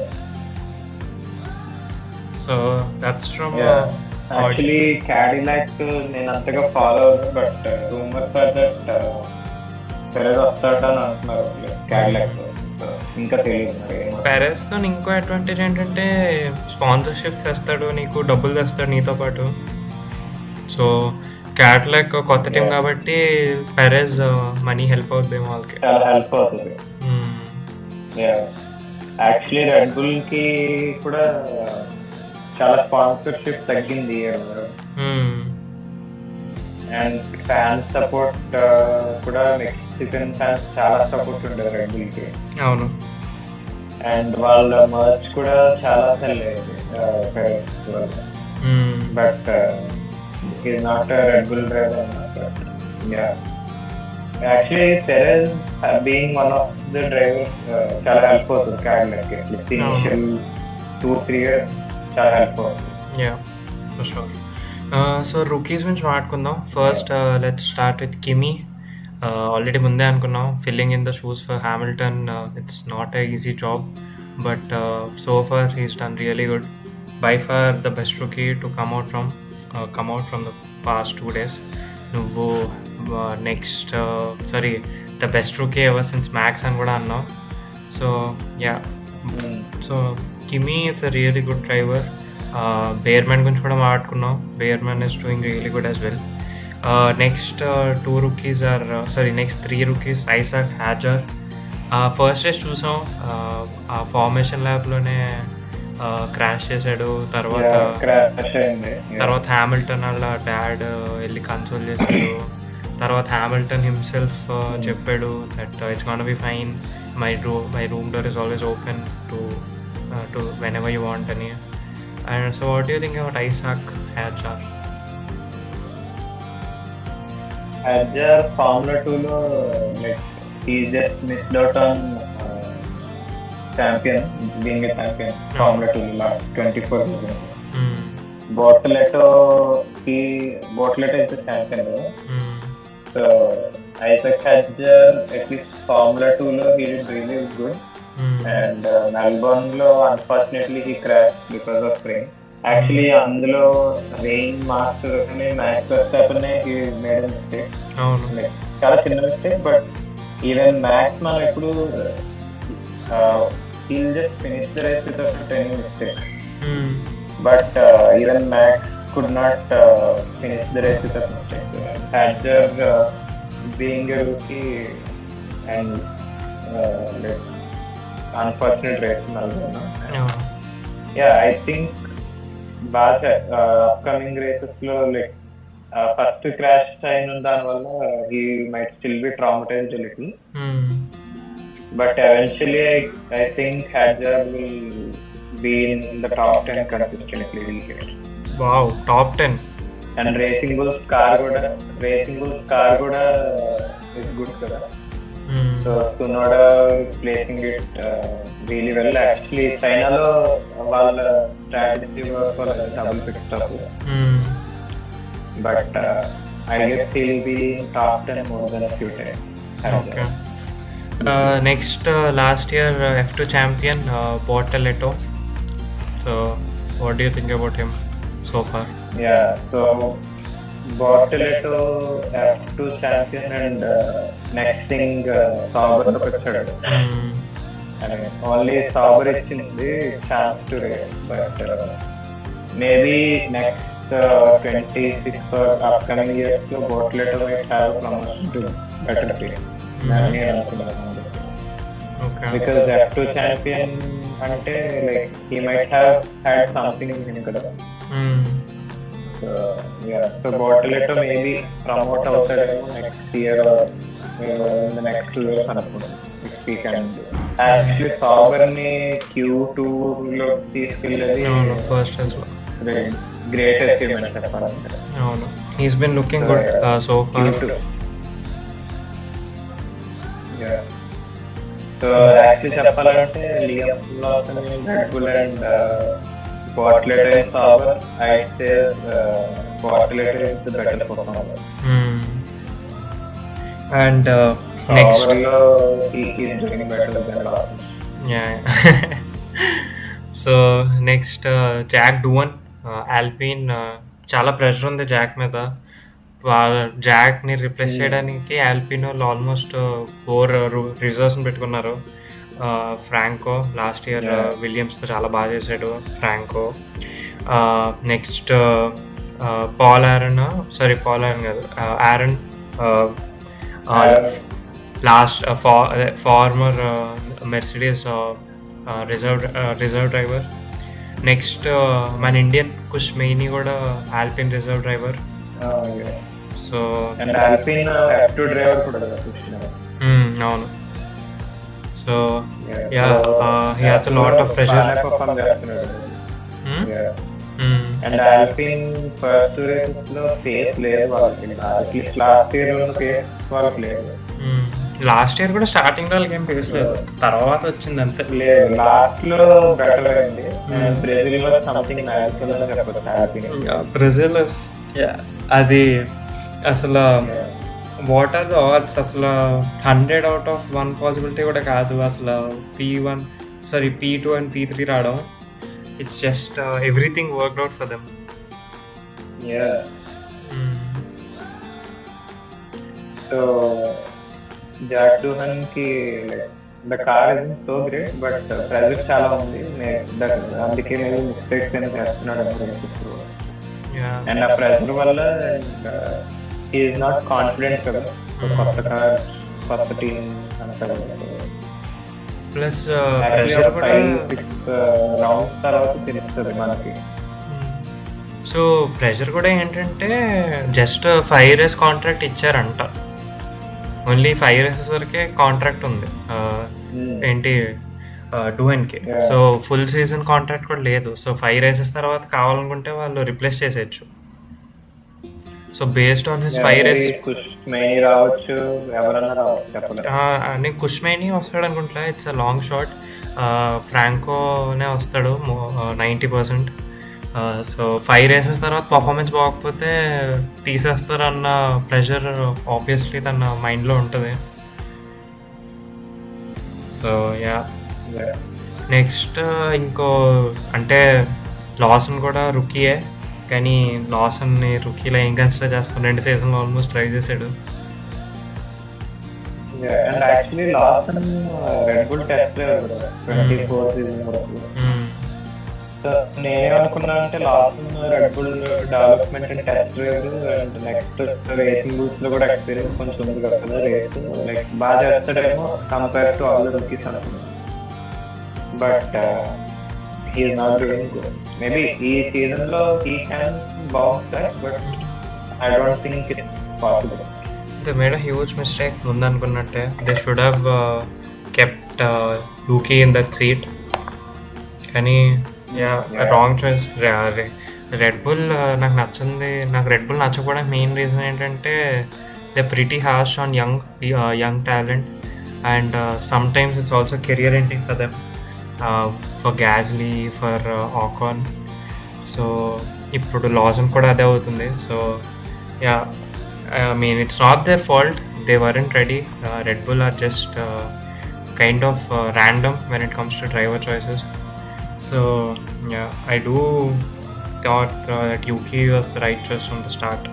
So that's from actually Cadillac నేను అంతగా follow అవ్వను, but rumours are that Perez వస్తాడని అంటున్నారు Cadillac. ఇంకా తెలియదు. పెరెజ్తో ఇంకో advantage ఏంటంటే స్పాన్సర్షిప్ తెస్తాడు, నీకు డబ్బులు తెస్తాడు నీతో పాటు. సో Cadillac కొత్త టీం కాబట్టి పెరెజ్ మనీ హెల్ప్ అవుతుందేమో వాళ్ళకి, చాలా హెల్ప్ అవుతుంది. యాక్చువల్లీ రెడ్ బుల్ కి కూడా చాలా స్పాన్సర్షిప్ తగ్గింది అండ్ ఫ్యాన్ సపోర్ట్ కూడా మెక్సికన్ ఫ్యాన్స్ చాలా సపోర్ట్ ఉండేది రెడ్ బుల్ కి. అవును. అండ్ వాళ్ళ మర్చ్ కూడా చాలా సెల్ అయ్యేది. But is not red bull driver. Actually Perez being one of the drivers చాలా హెల్ప్ అవుతుంది క్యాడిలాక్ ఇనిషియల్ 2-3 years చాలా హెల్ప్ అవుతుంది. Yeah for sure. సో రూకీస్ గురించి మాట్లాడుకుందాం. First let's start with km. Already ముందే అనుకున్నాం, filling in the shoes for Hamilton it's not a easy job, but so far he's done really good. By far the best rookie to come out from the past 2 days. నువ్వు next the best rookie ever since Max అని కూడా అన్నావు. So yeah, so Kimi is a really good driver. Bearman గురించి కూడా మాట్లాడుకున్నాం. Bearman is doing really good as well. Next 2 rookies or next 3 rookies, Isack Hadjar. First race చూసాం, ఆ formation ల్యాబ్లోనే crash చేశాడు. తర్వాత హ్యామిల్టన్ వాళ్ళ డాడ్ వెళ్ళి కన్సోల్ చేశాడు. తర్వాత హ్యామిల్టన్ హిమ్సెల్ఫ్ చెప్పాడు that it's gonna be fine, my room door is always open to when ever you want అని. And so what do you think about Isaac Hadjar? Hadjar Formula 2 లో like he just missed out on being a champion Formula 2 last 24 years. Bortoleto is a champion. So Isaac Hadjar at least Formula 2 lo he did really good. And Melbourne lo unfortunately he crashed because of rain. Actually అందులో rain master అని max Verstappen he made a mistake. Like చాలా చిన్న mistake, but even max మనం ఎప్పుడు he'll just finish the race without any mistake. But even Max could not finish the race without mistake. Hadjar being a rookie and like unfortunate race Melbourne. Yeah, I think upcoming races lo like first crash అయిన దాని వల్ల he might still be traumatized a little. But eventually I think Hadjar will be in the top 10 consistently. Wow, top 10. And Racing Bulls car kuda is good kada. So Tsunoda is placing it really well. Actually China lo వాళ్ళ strategy for double pit stop. But I guess he will be in top 10 more than a few times. Okay. Next last year F2 champion Bortoleto. So what do you think about him so far? Yeah, so Bortoleto F2 champion and next thing Sauber lo వచ్చాడు. Only Sauber ఇచ్చింది chance to race, but maybe next 26 or upcoming years lo Bortoleto might have promotion to better team. Okay. Because F2 champion ante like he might have had something in him kada. So yeah, so Bortoleto maybe promote outside next year or in the next 2 years అనుకుంటా if he can do. Actually Sauber ni Q2 లో తీసుకెళ్ళేది first as well. Great achievement చెప్పాలంటే. He's been looking good so far. Q2. Yeah. So actually చెప్పాలంటే Liam Lawson, Red Bull and Bortoleto and Sauber, I'd say Bortoleto is the better performer. And next he is doing better than Lawson. Yeah. So next Jack Doohan, Alpine. చాలా pressure ఉంది Jack మీద. జాక్ని replace చేయడానికి Alpine వాళ్ళు almost 4 రిజర్వ్స్ని పెట్టుకున్నారు. Franco last year విలియమ్స్తో చాలా బాగా చేశాడు ఫ్రాంకో. నెక్స్ట్ పాల్ ఆరన్ కాదు, Aron last former Mercedes reserve driver. Next మన ఇండియన్ కుష్ మెయినీ కూడా Alpine reserve driver. So and Alpine F2 driver కూడా అవును. So yeah he has a lot of pressure. And Alpine first races లో pace లేదు వాళ్ళకి, at least last year ఉన్న face వాళ్ళకి లేదు. లాస్ట్ ఇయర్ కూడా స్టార్టింగ్ వాళ్ళకి ఏం పేస్ లేదు, తర్వాత వచ్చింది అంతే. లేదు, లాస్ట్ లో బెటర్ అయింది. బ్రెజిల్ వాజ్ సంథింగ్ మ్యాజికల్ అని చెప్పొచ్చు. బ్రెజిల్ అది అసలు వాట్ ఆర్ ద ఆడ్స్, అసలు 100 out of 1 పాసిబిలిటీ కూడా కాదు అసలు. P2 అండ్ P3 రావడం, it's just everything worked out for them. So Jack Doohan కి the car is so great, but pressure చాలా ఉంది. అందుకే నేను మిస్టేక్స్ అని చేస్తున్నాడు ఇప్పుడు. అండ్ ఆ ప్రెజర్ వల్ల ఈజ్ నాట్ కాన్ఫిడెంట్ కదా, కొత్త కార్ కొత్త టీమ్ అంటారు. ప్లస్ రౌండ్స్ తర్వాత తెలుస్తుంది మనకి. సో ప్రెషర్ కూడా ఏంటంటే జస్ట్ 5 years కాంట్రాక్ట్ ఇచ్చారంట, ఓన్లీ 5 years వరకే కాంట్రాక్ట్ ఉంది ఏంటి డూహన్కి. సో ఫుల్ సీజన్ కాంట్రాక్ట్ కూడా లేదు. సో 5 years తర్వాత కావాలనుకుంటే వాళ్ళు రిప్లేస్ చేసేయచ్చు. So based on his 5 years రావచ్చు, ఎవరన్నా రావచ్చు. నేను కుష్మైని వస్తాడు అనుకుంటా, ఇట్స్ అ లాంగ్ షాట్. ఫ్రాంకోనే వస్తాడు 90%. సో 5 years తర్వాత పర్ఫార్మెన్స్ బాగోకపోతే తీసేస్తారు అన్న ప్రెషర్ ఆబ్వియస్లీ తన మైండ్లో ఉంటుంది. సో నెక్స్ట్ ఇంకో అంటే లాసన్ కూడా రుకీయే, కానీ లాసన్ని రుకీలో ఏం కన్సిడర్ చేస్తాం, 2 seasons ఆల్మోస్ట్ ట్రై చేశాడు. And actually Lawson red bull test 24 season వరకు. నేనేమనుకున్నా అంటే Lawson red bull development and test drive and next racing booth లో కూడా ఎక్స్పీరియన్స్ కొంచెం ఉంది కదా, రేస్ లైక్ బాగా చేస్తాడేమో compare to all the rookies అనుకున్నాను. But he's not doing good. Maybe ఈ సీజన్ లో he can bounce back, but I don't think it's possible. They made a huge mistake ముందు అనుకున్నట్టే. They should have kept Yuki in that seat, కానీ wrong choice. Red Bull నాకు నచ్చింది. నాకు Red Bull నచ్చకపోవడానికి main reason ఏంటంటే they pretty harsh on young talent, and sometimes it's also career ending for them, for Gasly, for Ocon. So ఇప్పుడు Lawson కూడా అదే అవుతుంది. So I mean it's not their fault, they weren't ready. Red Bull are just kind of random when it comes to driver choices. So I do thought that Yuki was the right choice from the start.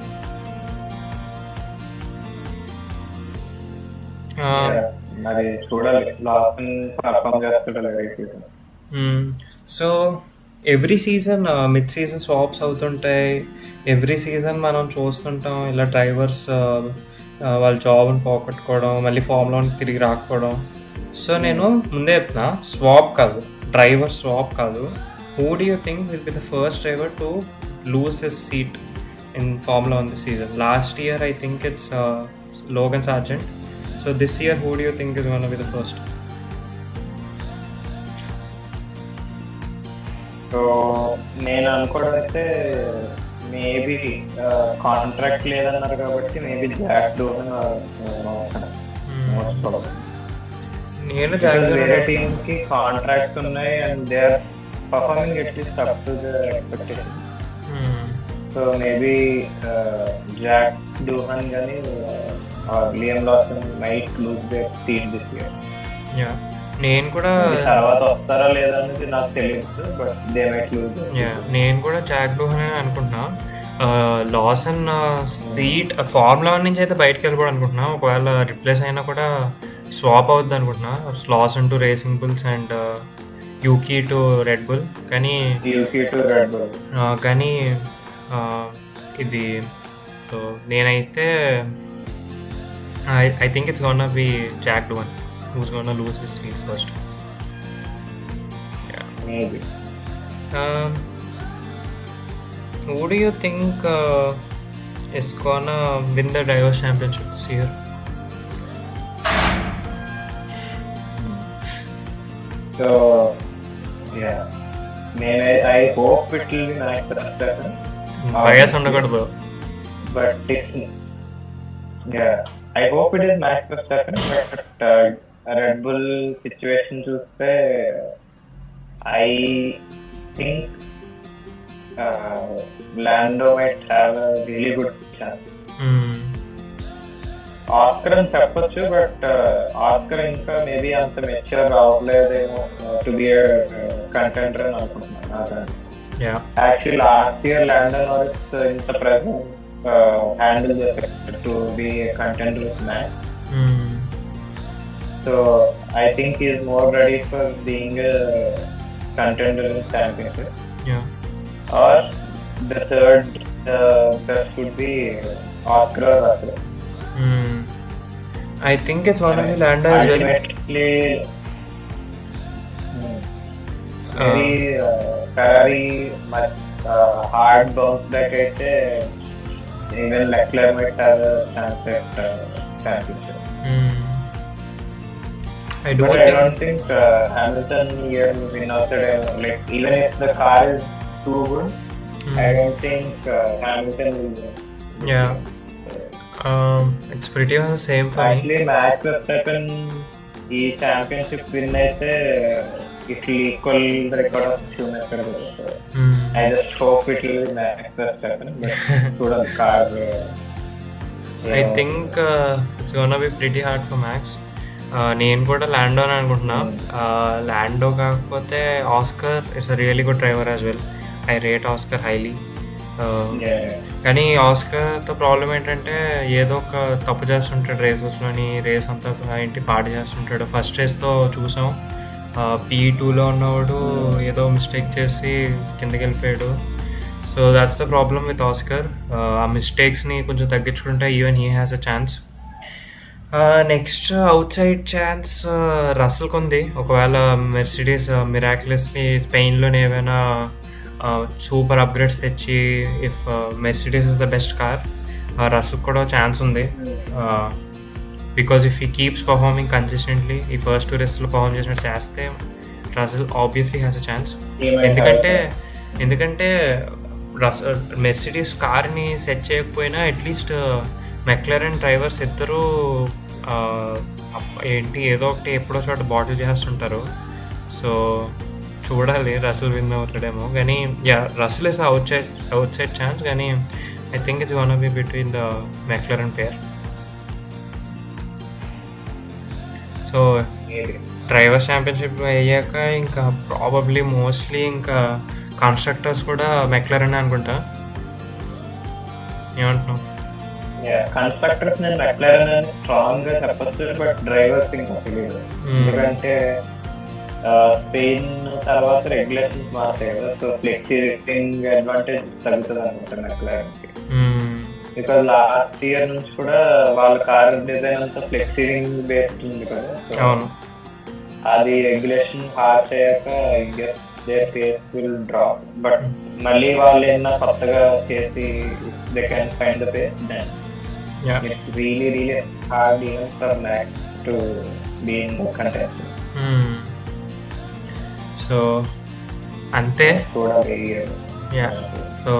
మరి చూడాలి Lawson perform చేస్తాడు. So every season mid season swaps అవుతుంటాయి. Every season మనం చూస్తుంటాం ఇలా drivers వాళ్ళ జాబ్ని పోగొట్టుకోవడం, మళ్ళీ ఫామ్లోకి తిరిగి రాకపోవడం. సో నేను ముందే చెప్తున్నా, స్వాప్ కాదు, డ్రైవర్ స్వాప్ కాదు. Who do you think will be the first driver to lose his seat in Formula 1 this season? Last year I think it's Logan Sargent. So this year who do you think is going to be the first? So నేను అనుకోవడం అయితే maybe contract లేదన్నారు కాబట్టి maybe Jack డూహన్ నేను వేరే team కి contracts ఉన్నాయి and they are performing at least up to the expectation. So maybe Jack Doohan కానీ Liam Lawson might lose their team this year. నేను కూడా తర్వాత వస్తారా లేదా అనేది నాకు తెలియదు, బట్ దే మైట్ లూజ్. నేను కూడా జాక్ డూహన్ అని అనుకుంటున్నా. లాసన్ సీట్ Formula 1 నుంచి అయితే బయటకు వెళ్ళిపోవడం అనుకుంటున్నా. ఒకవేళ రిప్లేస్ అయినా కూడా స్వాప్ అవుద్ది అనుకుంటున్నా, Lawson to Racing Bulls and Yuki to Red Bull. కానీ ఇది సో నేనైతే I think it's gonna be Jack Doohan who's gonna lose his seat first. Maybe. Who do you think is gonna win the Drivers' Championship this year? So, I hope it will be Max Verstappen. Bias ఉండకూడదు. But I hope it is Max Verstappen, but Red Bull situation చూస్తే I think Lando might have a really good chance. Oscar అని చెప్పొచ్చు, but Oscar ఇంకా maybe అంత mature రావట్లేదేమో to be contender అని అనుకుంటున్నాను. Actually last year Lando Norris ఇంత present handle చేశారు to be contender with Max. So I think is more ready for being contender in championship. Or the third best would be Oscar or Russell. I think it's one of the Lando as well. Ultimately, very Ferrari much hard bounce back అయితే even Leclerc might have a chance at championship. But I don't think Hamilton here will win out today. Like even if the car is too good, I don't think Hamilton will win. Yeah. It's pretty much the same for me. Actually, Max Verstappen ఈ championship win అయితే it will equal the record of Schumacher. I just hope it will Max Verstappen, చూడాలి car. I think it's gonna be pretty hard for Max. నేను కూడా లాండో అని అనుకుంటున్నా. Lando కాకపోతే Oscar is a really good driver as well. I rate Oscar highly. కానీ ఆస్కర్తో problem ఏంటంటే ఏదో ఒక తప్పు చేస్తుంటాడు రేసెస్లోని. రేస్ అంతా ఏంటి పాడు చేస్తుంటాడు. ఫస్ట్ రేస్తో చూసాం, P2లో ఉన్నవాడు ఏదో మిస్టేక్ చేసి కిందకి వెళ్ళిపోయాడు. So that's the problem with Oscar. ఆ మిస్టేక్స్ని కొంచెం తగ్గించుకుంటే even he has a chance. Next outside chance రసల్కి ఉంది. ఒకవేళ మెర్సిడీస్ మిరాక్యులస్లీ స్పెయిన్లోనే ఏమైనా సూపర్ అప్గ్రేడ్స్ తెచ్చి, if Mercedes is the best car, రసల్కి కూడా ఛాన్స్ ఉంది. Because if he keeps performing consistently, ఈ ఫస్ట్ 2 రేస్లో పర్ఫార్మ్ చేసినట్టు చేస్తే Russell obviously has a chance. ఎందుకంటే మెర్సిడీస్ కార్ని సెట్ చేయకపోయినా అట్లీస్ట్ మెక్లరెన్ డ్రైవర్స్ ఇద్దరు ఏంటి ఏదో ఒకటి ఎప్పుడో చోట బాటిల్ చేస్తుంటారు. సో చూడాలి రసల్ విన్ అవుతాడేమో. కానీ Russell is outside chance. కానీ I think it's gonna be between the McLaren pair. So drivers championship అయ్యాక ఇంకా ప్రాబబ్లీ మోస్ట్లీ ఇంకా కన్స్ట్రక్టర్స్ కూడా మెక్లరెన్ అనుకుంటా. ఏమంటున్నావు? కన్స్ట్రక్టర్స్ నేను మెక్లరెన్ అని స్ట్రాంగ్ గా చెప్పచ్చు, బట్ డ్రైవర్స్ ఇంకా తెలియదు. ఎందుకంటే స్పెయిన్ తర్వాత రెగ్యులేషన్స్ మారుతాయి కదా. సో ఫ్లెక్సీ రేటింగ్ అడ్వాంటేజ్ తగ్గుతుంది అనుకుంటా మెక్లరెన్ కి. బికాజ్ లాస్ట్ ఇయర్ నుంచి కూడా వాళ్ళ కార్ డిజైన్ అంతా ఫ్లెక్సీరింగ్ బేస్డ్ ఉంది కదా. సో అది రెగ్యులేషన్ పాస్ అయ్యాక their pace will drop, but మళ్ళీ వాళ్ళు ఏమన్నా కొత్తగా చేసి they can find the pace, then it's really hard even for Max to be in the contest. So అంతే. So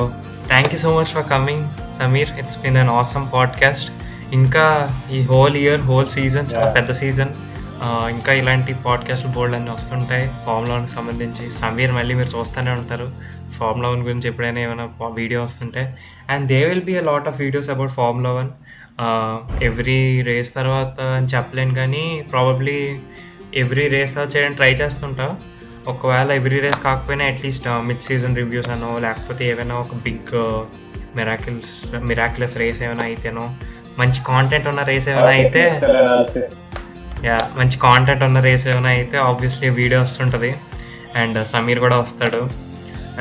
thank you so much for coming, Samir. It's been an awesome podcast. ఇంకా ఈ whole season చాలా పెద్ద season. ఇంకా ఇలాంటి పాడ్కాస్ట్లు బోల్డ్ అన్నీ వస్తుంటాయి formula 1కి సంబంధించి. సమీర్ మళ్ళీ మీరు చూస్తూనే ఉంటారు ఫార్ములా 1 గురించి ఎప్పుడైనా ఏమైనా వీడియో వస్తుంటే. And they will be a lot of videos about Formula 1 every race తర్వాత అని చెప్పలేను, కానీ ప్రాబబ్లీ ఎవ్రీ రేస్ తర్వాత చేయడానికి ట్రై చేస్తుంటా. ఒకవేళ ఎవ్రీ రేస్ కాకపోయినా అట్లీస్ట్ మిడ్ సీజన్ రివ్యూస్ అనో, లేకపోతే ఏమైనా ఒక బిగ్ మిరాక్యులస్ రేస్ ఏమైనా అయితేనో, మంచి కాంటెంట్ ఉన్న రేస్ ఏమైనా అయితే ఆబ్వియస్లీ వీడియో వస్తుంటుంది. అండ్ సమీర్ కూడా వస్తాడు.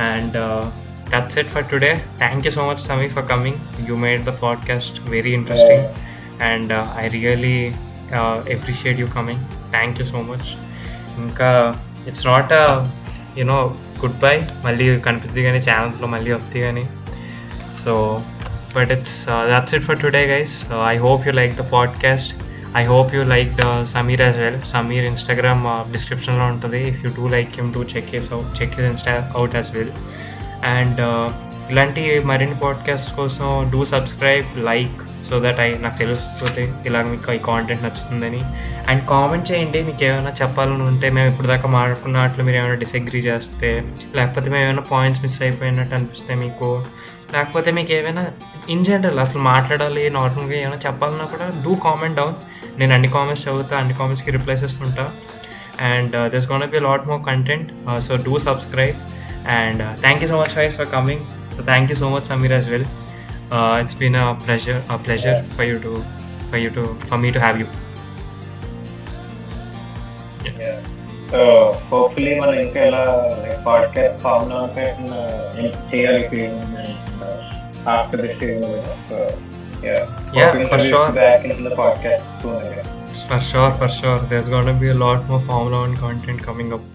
And that's it for today. Thank you so much Sameer for coming. You made the podcast very interesting and I really appreciate you coming. Thank you so much. ఇంకా it's not good bye, మళ్ళీ కనిపిద్ది కానీ ఛానల్స్లో మళ్ళీ వస్తాయి కానీ. So but that's it for today, guys. I hope you like the podcast. I hope you liked Samir as well. Samir Instagram description lo untadi. If you do like him, do check his Insta out as well. And ilanti marini podcasts kosam do subscribe, like so that నాకు తెలిసిపోతే ఇలా మీకు ఈ content నచ్చుతుందని. And comment చేయండి, మీకు ఏమైనా చెప్పాలని ఉంటే. మేము ఇప్పుడు దాకా మాట్లాడుకున్న వాటిలో మీరు ఏమైనా డిసగ్రీ చేస్తే, లేకపోతే మేము ఏమైనా పాయింట్స్ మిస్ అయిపోయినట్టు అనిపిస్తే మీకు, లేకపోతే మీకు ఏమైనా ఇన్ జనరల్ అసలు మాట్లాడాలి నార్మల్గా ఏమైనా చెప్పాలన్నా కూడా డూ కామెంట్ డౌన్. నేను అన్ని కామెంట్స్ చదువుతా, అన్ని కామెంట్స్కి రిప్లైస్ ఇస్తుంటా. And this gonna be lot more content, so do subscribe. And thank you so much guys for coming. So thank you so much Samir as well. It's been a pleasure for me to have you. Yeah. So hopefully మనం ఇంకా ఇలా podcast form లో చేయాలి after this season. So yeah, for sure. Back into the podcast soon again. For sure. There's going to be a lot more Formula 1 content coming up.